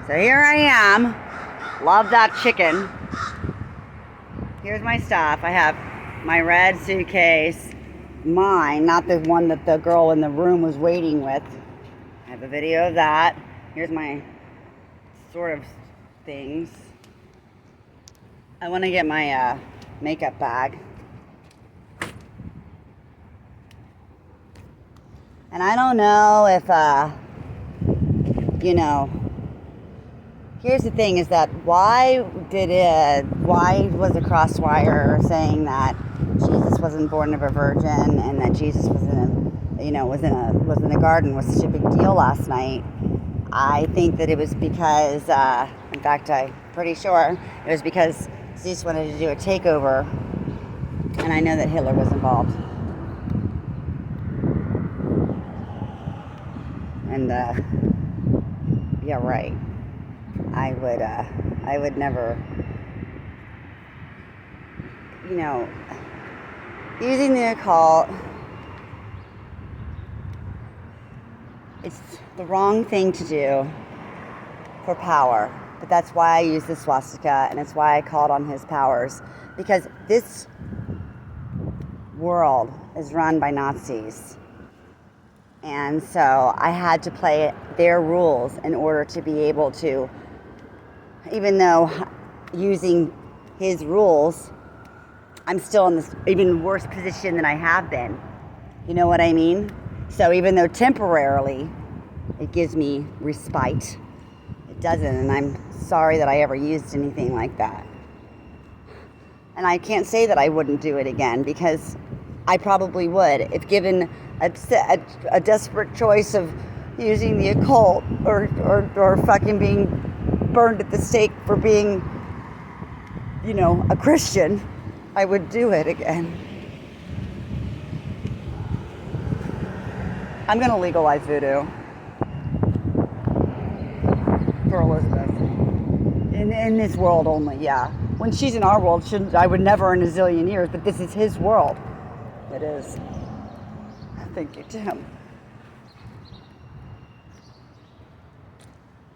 So here I am. Love that chicken. Here's my stuff. I have my red suitcase. Mine, not the one that the girl in the room was waiting with. I have a video of that. Here's my sort of things. I want to get my makeup bag. And I don't know if, here's the thing is that why was a crosswire saying that Jesus wasn't born of a virgin and that Jesus was in a garden was such a big deal last night? I think that it was because, in fact, I'm pretty sure it was because Zeus wanted to do a takeover, and I know that Hitler was involved. And, yeah, right. I would never, using the occult, it's the wrong thing to do for power. But that's why I use the swastika, and it's why I called on his powers. Because this world is run by Nazis. And so I had to play their rules in order to be able to, even though using his rules, I'm still in this even worse position than I have been. You know what I mean? So even though temporarily it gives me respite, it doesn't, and I'm sorry that I ever used anything like that. And I can't say that I wouldn't do it again, because I probably would if given a desperate choice of using the occult or fucking being burned at the stake for being, a Christian. I would do it again. I'm going to legalize voodoo for Elizabeth. In this world only, yeah. When she's in our world, I would never in a zillion years, but this is his world. It is. Thank you, Tim.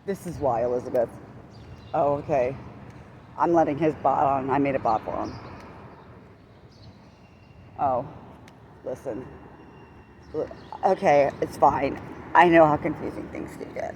This is why, Elizabeth. Oh, okay. I'm letting his bot on. I made a bot for him. Oh, listen. Okay, it's fine. I know how confusing things can get.